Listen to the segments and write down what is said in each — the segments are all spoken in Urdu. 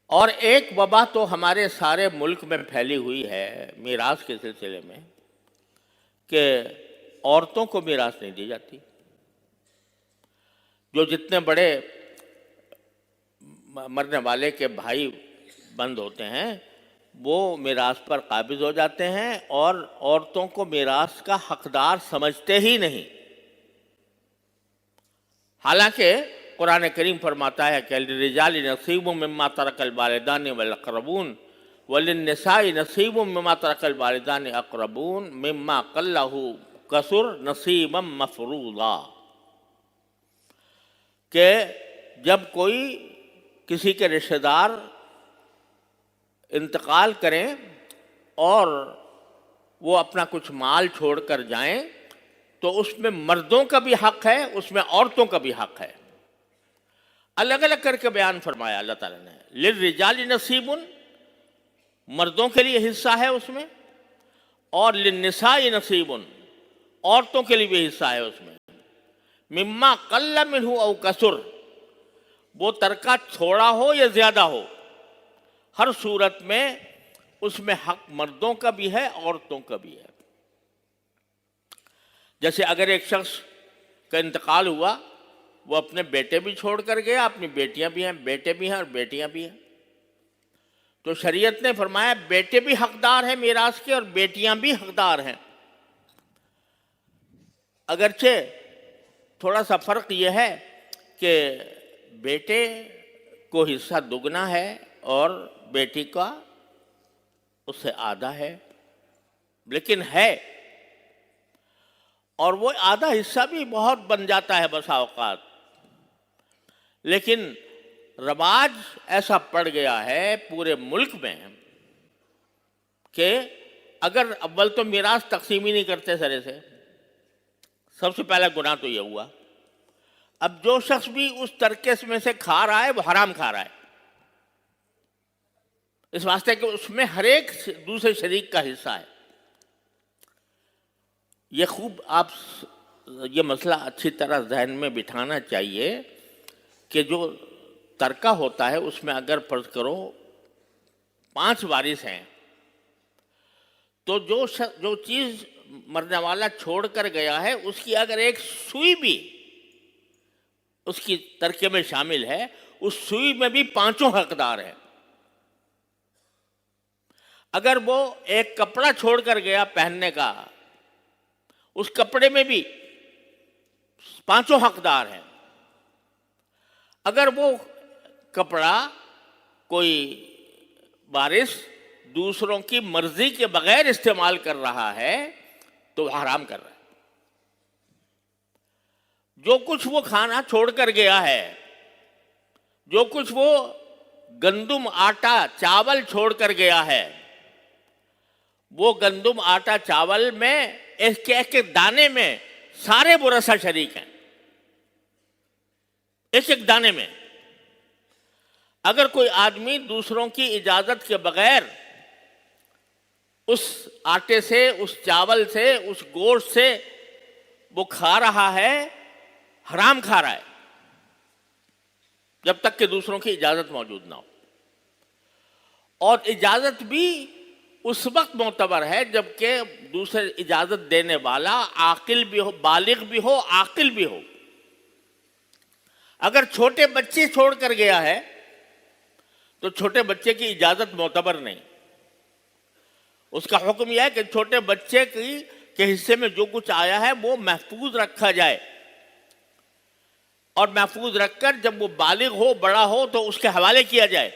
اور ایک وبا تو ہمارے سارے ملک میں پھیلی ہوئی ہے میراث کے سلسلے میں کہ عورتوں کو میراث نہیں دی جاتی. جو جتنے بڑے مرنے والے کے بھائی بند ہوتے ہیں وہ میراث پر قابض ہو جاتے ہیں اور عورتوں کو میراث کا حقدار سمجھتے ہی نہیں. حالانکہ قرآن کریم فرماتا ہے کہ للرجال نصیب مما ترک الوالدان والاقربون وللنساء نصیب مما ترک الوالدان اقربون مما قل کثر نصیبا مفروضا. کہ جب کوئی کسی کے رشتہ دار انتقال کریں اور وہ اپنا کچھ مال چھوڑ کر جائیں تو اس میں مردوں کا بھی حق ہے، اس میں عورتوں کا بھی حق ہے. الگ الگ کر کے بیان فرمایا اللہ تعالیٰ نے. للرجال نصیب، مردوں کے لیے حصہ ہے اس میں، اور للنساء نصیب، عورتوں کے لیے بھی حصہ ہے اس میں. مما قل منہ او کثر، وہ ترکہ تھوڑا ہو یا زیادہ ہو، ہر صورت میں اس میں حق مردوں کا بھی ہے عورتوں کا بھی ہے. جیسے اگر ایک شخص کا انتقال ہوا، وہ اپنے بیٹے بھی چھوڑ کر گیا، اپنی بیٹیاں بھی ہیں، بیٹے بھی ہیں اور بیٹیاں بھی ہیں، تو شریعت نے فرمایا بیٹے بھی حقدار ہیں میراث کے اور بیٹیاں بھی حقدار ہیں. اگرچہ تھوڑا سا فرق یہ ہے کہ بیٹے کو حصہ دگنا ہے اور بیٹی کا اس سے آدھا ہے، لیکن ہے. اور وہ آدھا حصہ بھی بہت بن جاتا ہے بسا اوقات. لیکن رواج ایسا پڑ گیا ہے پورے ملک میں کہ اگر اول تو میراث تقسیم ہی نہیں کرتے سرے سے، سب سے پہلا گناہ تو یہ ہوا. اب جو شخص بھی اس ترکے میں سے کھا رہا ہے وہ حرام کھا رہا ہے، اس واسطے کہ اس میں ہر ایک دوسرے شریک کا حصہ ہے. یہ خوب آپ یہ مسئلہ اچھی طرح ذہن میں بٹھانا چاہیے کہ جو ترکہ ہوتا ہے اس میں اگر فرض کرو 5 وارث ہیں تو جو چیز مرنے والا چھوڑ کر گیا ہے اس کی اگر ایک سوئی بھی اس کی ترکے میں شامل ہے، اس سوئی میں بھی 5 حقدار ہیں. اگر وہ ایک کپڑا چھوڑ کر گیا پہننے کا، اس کپڑے میں بھی 5 حقدار ہیں. اگر وہ کپڑا کوئی وارث دوسروں کی مرضی کے بغیر استعمال کر رہا ہے تو وہ حرام کر رہا ہے. جو کچھ وہ کھانا چھوڑ کر گیا ہے، جو کچھ وہ گندم آٹا چاول چھوڑ کر گیا ہے، وہ گندم آٹا چاول میں ایک ایک دانے میں سارے ورثہ شریک ہیں، ایک ایک دانے میں. اگر کوئی آدمی دوسروں کی اجازت کے بغیر اس آٹے سے، اس چاول سے، اس گوشت سے وہ کھا رہا ہے، حرام کھا رہا ہے جب تک کہ دوسروں کی اجازت موجود نہ ہو. اور اجازت بھی اس وقت معتبر ہے جبکہ دوسرے اجازت دینے والا عاقل بھی ہو، بالغ بھی ہو، عاقل بھی ہو. اگر چھوٹے بچے چھوڑ کر گیا ہے تو چھوٹے بچے کی اجازت معتبر نہیں. اس کا حکم یہ ہے کہ چھوٹے بچے کے حصے میں جو کچھ آیا ہے وہ محفوظ رکھا جائے، اور محفوظ رکھ کر جب وہ بالغ ہو، بڑا ہو تو اس کے حوالے کیا جائے.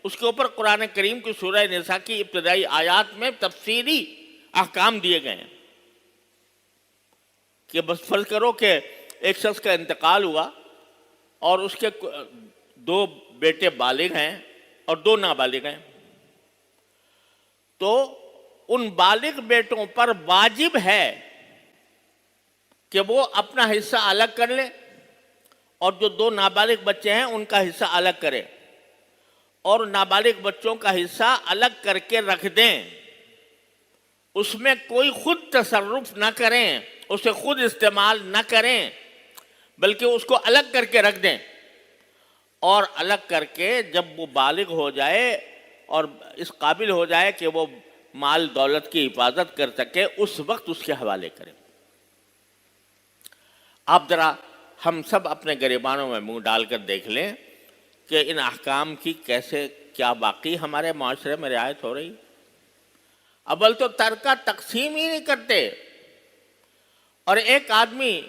اس کے اوپر قرآن کریم کی سورہ نساء کی ابتدائی آیات میں تفصیلی احکام دیے گئے ہیں کہ بس فرض کرو کہ ایک شخص کا انتقال ہوا اور اس کے 2 بیٹے بالغ ہیں اور 2 نابالغ ہیں، تو ان بالغ بیٹوں پر واجب ہے کہ وہ اپنا حصہ الگ کر لے اور جو 2 نابالغ بچے ہیں ان کا حصہ الگ کرے، اور نابالغ بچوں کا حصہ الگ کر کے رکھ دیں. اس میں کوئی خود تصرف نہ کریں، اسے خود استعمال نہ کریں، بلکہ اس کو الگ کر کے رکھ دیں. اور الگ کر کے جب وہ بالغ ہو جائے اور اس قابل ہو جائے کہ وہ مال دولت کی حفاظت کر سکے، اس وقت اس کے حوالے کریں۔ آپ ذرا ہم سب اپنے گریبانوں میں منہ ڈال کر دیکھ لیں کہ ان احکام کی کیسے کیا واقعی ہمارے معاشرے میں رعایت ہو رہی۔ اول تو ترکہ تقسیم ہی نہیں کرتے، اور ایک آدمی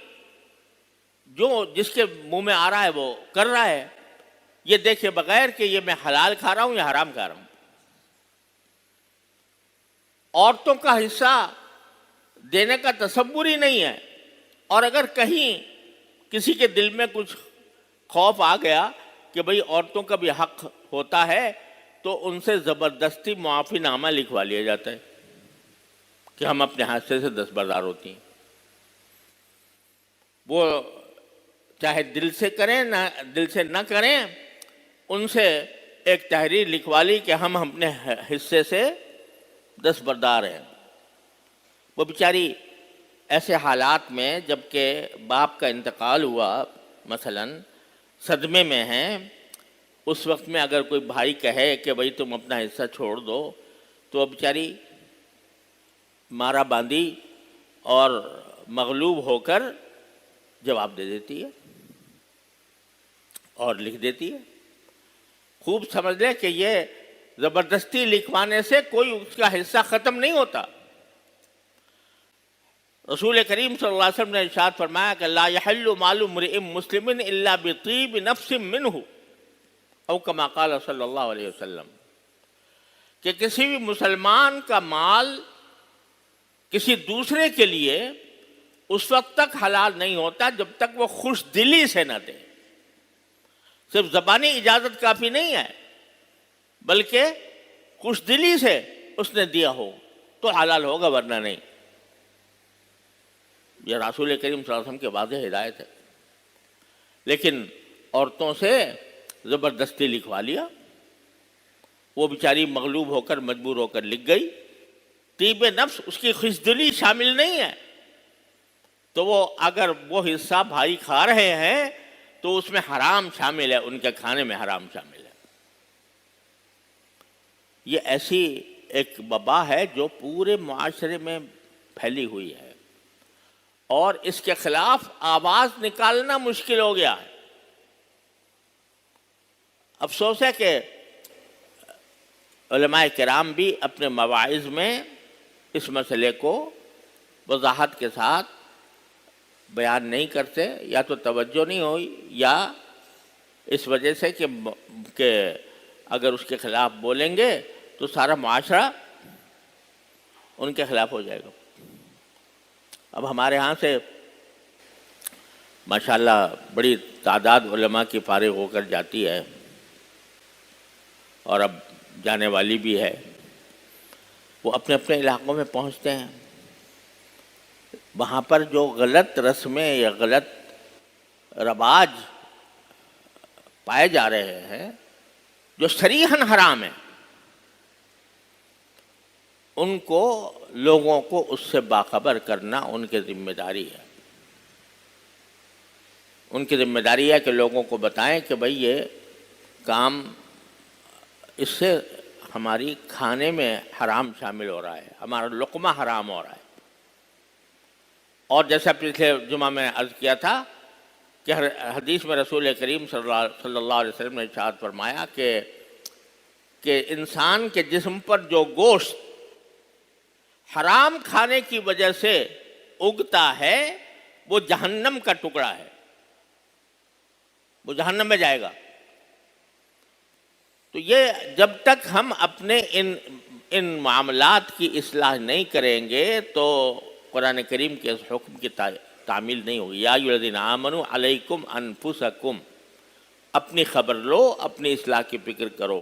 جو جس کے منہ میں آ رہا ہے وہ کر رہا ہے، یہ دیکھے بغیر کہ یہ میں حلال کھا رہا ہوں یا حرام کھا رہا ہوں۔ عورتوں کا حصہ دینے کا تصور ہی نہیں ہے، اور اگر کہیں کسی کے دل میں کچھ خوف آ گیا کہ بھئی عورتوں کا بھی حق ہوتا ہے، تو ان سے زبردستی معافی نامہ لکھوا لیا جاتا ہے کہ ہم اپنے حصے سے دستبردار ہوتی ہیں۔ وہ چاہے دل سے کریں نہ دل سے نہ کریں، ان سے ایک تحریر لکھوا لی کہ ہم اپنے حصے سے دستبردار ہیں۔ وہ بیچاری ایسے حالات میں جب کہ باپ کا انتقال ہوا مثلا صدمے میں ہیں، اس وقت میں اگر کوئی بھائی کہے کہ بھئی تم اپنا حصہ چھوڑ دو، تو وہ بیچاری مارا باندھی اور مغلوب ہو کر جواب دے دیتی ہے اور لکھ دیتی ہے۔ خوب سمجھ لے کہ یہ زبردستی لکھوانے سے کوئی اس کا حصہ ختم نہیں ہوتا۔ رسول کریم صلی اللہ علیہ وسلم نے ارشاد فرمایا کہ لا يحل مال امرئ مسلم الا بطیب نفس منہ، او کما قال صلی اللہ علیہ وسلم، کہ کسی بھی مسلمان کا مال کسی دوسرے کے لیے اس وقت تک حلال نہیں ہوتا جب تک وہ خوش دلی سے نہ دے۔ صرف زبانی اجازت کافی نہیں ہے، بلکہ خوش دلی سے اس نے دیا ہو تو حلال ہوگا، ورنہ نہیں۔ یہ رسول کریم صلی اللہ علیہ وسلم کی واضح ہدایت ہے۔ لیکن عورتوں سے زبردستی لکھوا لیا، وہ بیچاری مغلوب ہو کر مجبور ہو کر لکھ گئی۔ طیب نفس اس کی خوشدلی شامل نہیں ہے، تو وہ اگر وہ حصہ بھائی کھا رہے ہیں تو اس میں حرام شامل ہے، ان کے کھانے میں حرام شامل ہے۔ یہ ایسی ایک وبا ہے جو پورے معاشرے میں پھیلی ہوئی ہے، اور اس کے خلاف آواز نکالنا مشکل ہو گیا ہے۔ افسوس ہے کہ علماء کرام بھی اپنے مواعظ میں اس مسئلے کو وضاحت کے ساتھ بیان نہیں کرتے، یا تو توجہ نہیں ہوئی، یا اس وجہ سے کہ اگر اس کے خلاف بولیں گے تو سارا معاشرہ ان کے خلاف ہو جائے گا۔ اب ہمارے ہاں سے ماشاءاللہ بڑی تعداد علماء کی فارغ ہو کر جاتی ہے، اور اب جانے والی بھی ہے۔ وہ اپنے اپنے علاقوں میں پہنچتے ہیں، وہاں پر جو غلط رسمیں یا غلط رواج پائے جا رہے ہیں جو صریحاً حرام ہیں، ان کو لوگوں کو اس سے باخبر کرنا ان کی ذمہ داری ہے۔ ان کی ذمہ داری ہے کہ لوگوں کو بتائیں کہ بھئی یہ کام، اس سے ہماری کھانے میں حرام شامل ہو رہا ہے، ہمارا لقمہ حرام ہو رہا ہے۔ اور جیسا پچھلے جمعہ میں عرض کیا تھا کہ حدیث میں رسول کریم صلی اللہ علیہ وسلم نے ارشاد فرمایا کہ انسان کے جسم پر جو گوشت حرام کھانے کی وجہ سے اگتا ہے وہ جہنم کا ٹکڑا ہے، وہ جہنم میں جائے گا۔ تو یہ جب تک ہم اپنے ان معاملات کی اصلاح نہیں کریں گے تو قرآن کریم کے اس حکم کی تعمیل نہیں ہوگی۔ یا ایھا الذین آمنوا علیکم انفسکم، اپنی خبر لو، اپنی اصلاح کی فکر کرو۔